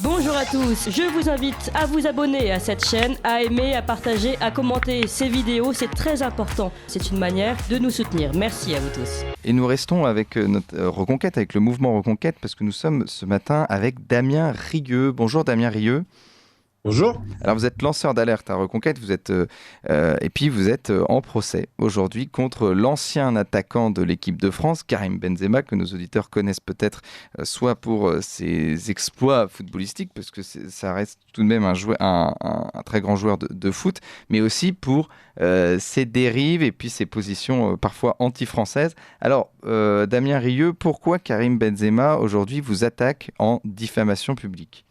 Bonjour à tous, je vous invite à vous abonner à cette chaîne, à aimer, à partager, à commenter ces vidéos, c'est très important. C'est une manière de nous soutenir. Merci à vous tous. Et nous restons avec notre Reconquête, avec le mouvement Reconquête, parce que nous sommes ce matin avec Damien Rieu. Bonjour Damien Rieu. Bonjour. Alors vous êtes lanceur d'alerte à Reconquête, et puis vous êtes en procès aujourd'hui contre l'ancien attaquant de l'équipe de France, Karim Benzema, que nos auditeurs connaissent peut-être soit pour ses exploits footballistiques, parce que ça reste tout de même un très grand joueur de foot, mais aussi pour ses dérives et puis ses positions parfois anti-françaises. Alors Damien Rieu, pourquoi Karim Benzema aujourd'hui vous attaque en diffamation publique ?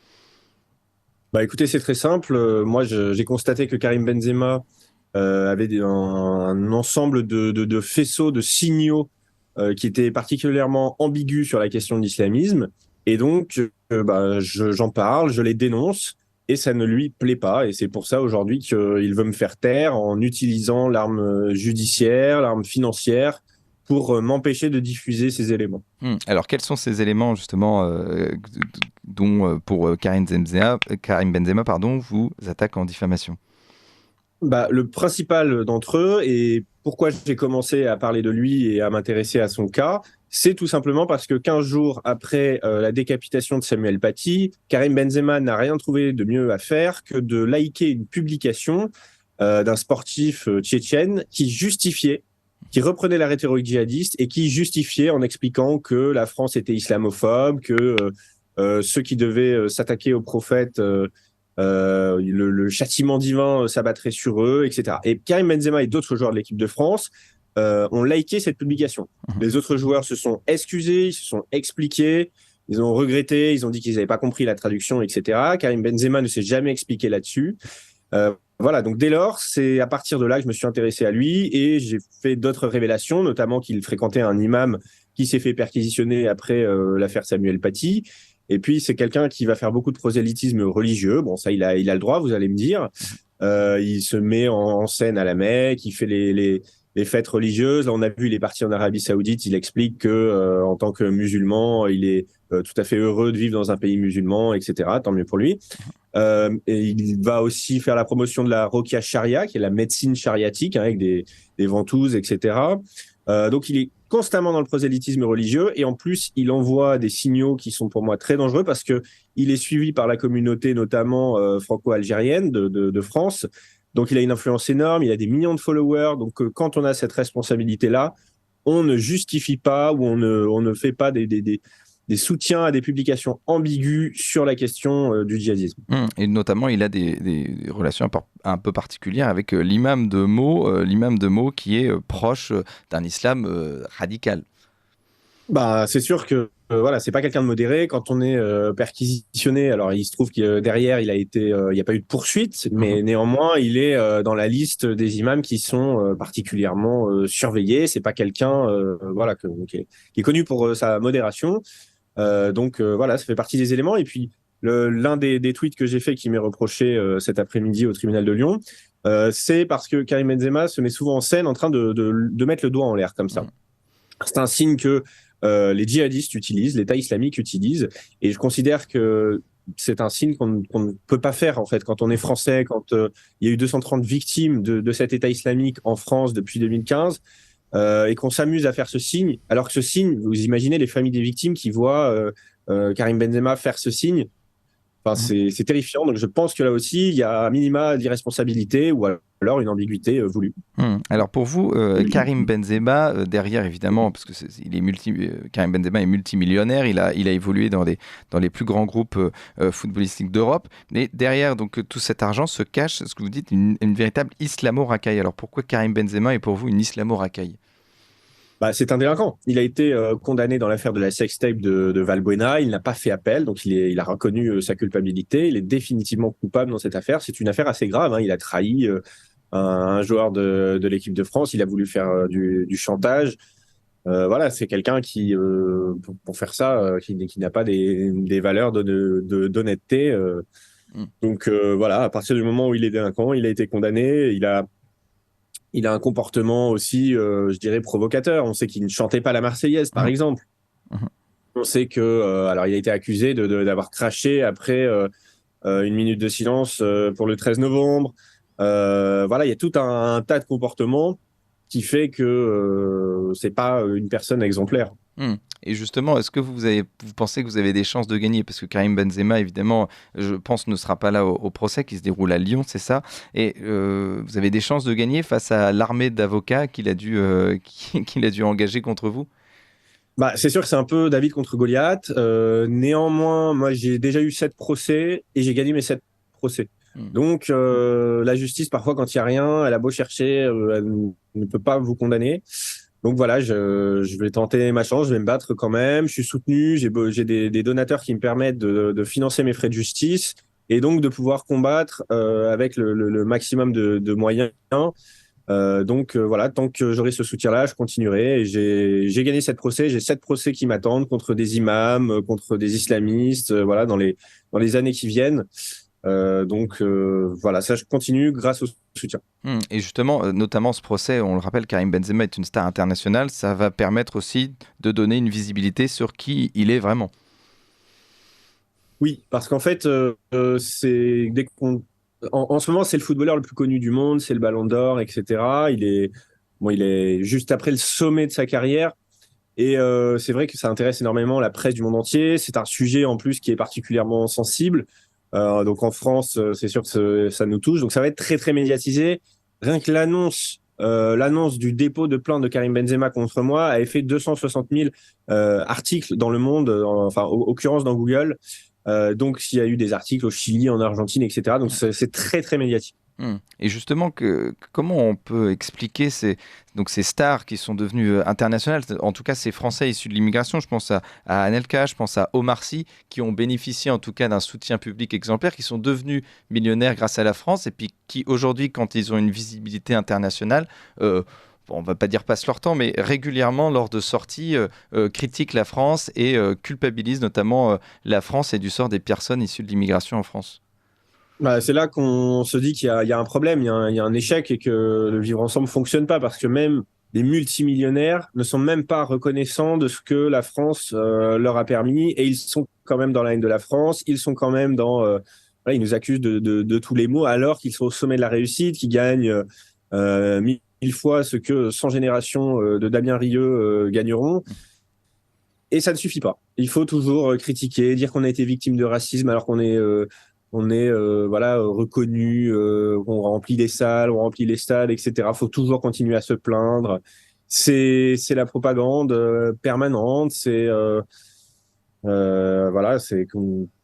Bah écoutez, c'est très simple. Moi, j'ai constaté que Karim Benzema avait un ensemble de faisceaux, de signaux qui étaient particulièrement ambigus sur la question de l'islamisme. Et donc, j'en parle, je les dénonce, et ça ne lui plaît pas. Et c'est pour ça aujourd'hui qu'il veut me faire taire en utilisant l'arme judiciaire, l'arme financière, pour m'empêcher de diffuser ces éléments. Alors, quels sont ces éléments, justement, dont pour Karim Benzema, vous attaque en diffamation ? Le principal d'entre eux, et pourquoi j'ai commencé à parler de lui et à m'intéresser à son cas, c'est tout simplement parce que 15 jours après la décapitation de Samuel Paty, Karim Benzema n'a rien trouvé de mieux à faire que de liker une publication d'un sportif tchétchène qui reprenait la rhétorique djihadiste et qui justifiait en expliquant que la France était islamophobe, que ceux qui devaient s'attaquer au prophète, le châtiment divin s'abattrait sur eux, etc. Et Karim Benzema et d'autres joueurs de l'équipe de France ont liké cette publication. Les autres joueurs se sont excusés, ils se sont expliqués, ils ont regretté, ils ont dit qu'ils n'avaient pas compris la traduction, etc. Karim Benzema ne s'est jamais expliqué là-dessus. Voilà, donc dès lors, c'est à partir de là que je me suis intéressé à lui et j'ai fait d'autres révélations, notamment qu'il fréquentait un imam qui s'est fait perquisitionner après l'affaire Samuel Paty. Et puis, c'est quelqu'un qui va faire beaucoup de prosélytisme religieux. Bon, ça, il a le droit, vous allez me dire. Il se met en scène à la Mecque, il fait les fêtes religieuses. Là, on a vu, il est parti en Arabie Saoudite. Il explique que, en tant que musulman, il est tout à fait heureux de vivre dans un pays musulman, etc. Tant mieux pour lui. Et il va aussi faire la promotion de la Rokia Sharia, qui est la médecine chariatique, avec des ventouses, etc. Donc, il est constamment dans le prosélytisme religieux et en plus, il envoie des signaux qui sont pour moi très dangereux parce que il est suivi par la communauté notamment franco-algérienne de France. Donc, il a une influence énorme, il a des millions de followers. Donc, quand on a cette responsabilité-là, on ne justifie pas ou on ne fait pas des soutiens à des publications ambiguës sur la question du djihadisme. Et notamment, il a des relations un peu particulières avec l'imam de Meaux qui est proche d'un islam radical. C'est sûr que voilà, c'est pas quelqu'un de modéré. Quand on est perquisitionné, alors il se trouve que derrière, il y a pas eu de poursuite, mais néanmoins, il est dans la liste des imams qui sont particulièrement surveillés. C'est pas quelqu'un qui est connu pour sa modération. Voilà, ça fait partie des éléments. Et puis, l'un des tweets que j'ai fait qui m'est reproché cet après-midi au tribunal de Lyon, c'est parce que Karim Benzema se met souvent en scène en train de mettre le doigt en l'air comme ça. C'est un signe que les djihadistes utilisent, l'État islamique utilise. Et je considère que c'est un signe qu'on ne peut pas faire, en fait, quand on est français, quand il y a eu 230 victimes de cet État islamique en France depuis 2015. Et qu'on s'amuse à faire ce signe, alors que ce signe, vous imaginez les familles des victimes qui voient Karim Benzema faire ce signe, c'est terrifiant. Donc je pense que là aussi, il y a un minima d'irresponsabilité ou alors une ambiguïté voulue. Alors pour vous, Karim Benzema, derrière évidemment, parce que Karim Benzema est multimillionnaire, il a évolué dans les plus grands groupes footballistiques d'Europe, mais derrière donc tout cet argent se cache, ce que vous dites, une véritable islamo-racaille. Alors pourquoi Karim Benzema est pour vous une islamo-racaille ? C'est un délinquant. Il a été condamné dans l'affaire de la sextape de Valbuena. Il n'a pas fait appel, donc il a reconnu sa culpabilité. Il est définitivement coupable dans cette affaire. C'est une affaire assez grave. Il a trahi un joueur de l'équipe de France. Il a voulu faire du chantage. Voilà, c'est quelqu'un qui, pour faire ça, qui n'a pas des valeurs d'honnêteté. Donc voilà, à partir du moment où il est délinquant, il a été condamné. Il a un comportement aussi, je dirais, provocateur. On sait qu'il ne chantait pas la Marseillaise, par exemple. On sait que, alors il a été accusé d'avoir craché après une minute de silence pour le 13 novembre. Voilà, il y a tout un tas de comportements qui fait que c'est pas une personne exemplaire. Et justement, est-ce que vous pensez que vous avez des chances de gagner? Parce que Karim Benzema, évidemment, je pense, ne sera pas là au procès qui se déroule à Lyon, c'est ça? Et vous avez des chances de gagner face à l'armée d'avocats qu'il a dû engager contre vous? Bah, c'est sûr que c'est un peu David contre Goliath. Néanmoins, moi, j'ai déjà eu 7 procès et j'ai gagné mes 7 procès. Hmm. Donc, la justice, parfois, quand il n'y a rien, elle a beau chercher, elle ne peut pas vous condamner. Donc voilà, je vais tenter ma chance, je vais me battre quand même. Je suis soutenu, j'ai des donateurs qui me permettent de financer mes frais de justice et donc de pouvoir combattre avec le maximum de moyens. Donc voilà, tant que j'aurai ce soutien-là, je continuerai. Et j'ai gagné 7 procès, j'ai 7 procès qui m'attendent contre des imams, contre des islamistes, voilà, dans les années qui viennent. Donc voilà, ça je continue grâce au soutien. Et justement, notamment ce procès, on le rappelle, Karim Benzema est une star internationale, ça va permettre aussi de donner une visibilité sur qui il est vraiment. Oui, parce qu'en fait, c'est en ce moment, c'est le footballeur le plus connu du monde, c'est le Ballon d'Or, etc. Il est juste après le sommet de sa carrière. Et c'est vrai que ça intéresse énormément la presse du monde entier. C'est un sujet en plus qui est particulièrement sensible. Donc en France, c'est sûr que ça nous touche. Donc ça va être très très médiatisé. Rien que l'annonce du dépôt de plainte de Karim Benzema contre moi avait fait 260 000 articles dans le monde, enfin occurrence dans Google. Donc s'il y a eu des articles au Chili, en Argentine, etc. Donc c'est très très médiatique. Et justement, comment on peut expliquer ces stars qui sont devenues internationales, en tout cas ces Français issus de l'immigration, je pense à Anelka, je pense à Omar Sy, qui ont bénéficié en tout cas d'un soutien public exemplaire, qui sont devenus millionnaires grâce à la France, et puis qui aujourd'hui, quand ils ont une visibilité internationale, on ne va pas dire passent leur temps, mais régulièrement, lors de sorties, critiquent la France et culpabilisent notamment la France et du sort des personnes issues de l'immigration en France. Bah, c'est là qu'on se dit qu'il y a un problème, il y a un échec et que le vivre ensemble fonctionne pas parce que même les multimillionnaires ne sont même pas reconnaissants de ce que la France leur a permis et ils sont quand même dans la haine de la France, ils sont quand même voilà, ils nous accusent de tous les maux alors qu'ils sont au sommet de la réussite, qu'ils gagnent 1000 fois ce que 100 générations de Damien Rieu gagneront. Et ça ne suffit pas. Il faut toujours critiquer, dire qu'on a été victime de racisme alors qu'on est voilà reconnu, on remplit les salles, on remplit les stades, etc. Faut toujours continuer à se plaindre. C'est la propagande permanente. Voilà,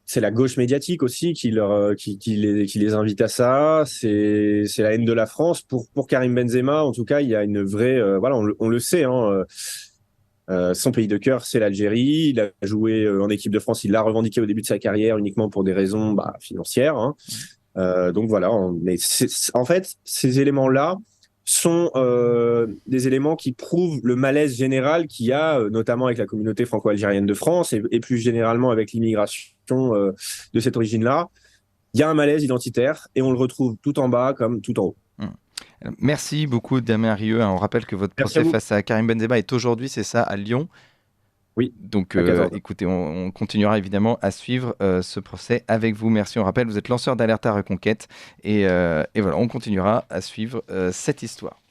c'est la gauche médiatique aussi qui les invite à ça. C'est la haine de la France pour Karim Benzema. En tout cas, il y a une vraie voilà, on le sait. Hein, son pays de cœur, c'est l'Algérie. Il a joué en équipe de France. Il l'a revendiqué au début de sa carrière uniquement pour des raisons financières. Hein. Donc voilà. Mais en fait, ces éléments-là sont des éléments qui prouvent le malaise général qu'il y a, notamment avec la communauté franco-algérienne de France et plus généralement avec l'immigration de cette origine-là. Il y a un malaise identitaire et on le retrouve tout en bas comme tout en haut. Merci beaucoup, Damien Rieu. On rappelle que votre procès face à Karim Benzema est aujourd'hui, c'est ça, à Lyon. Oui. Donc, écoutez, on continuera évidemment à suivre ce procès avec vous. Merci. On rappelle, vous êtes lanceur d'alerte à Reconquête. Et voilà, on continuera à suivre cette histoire.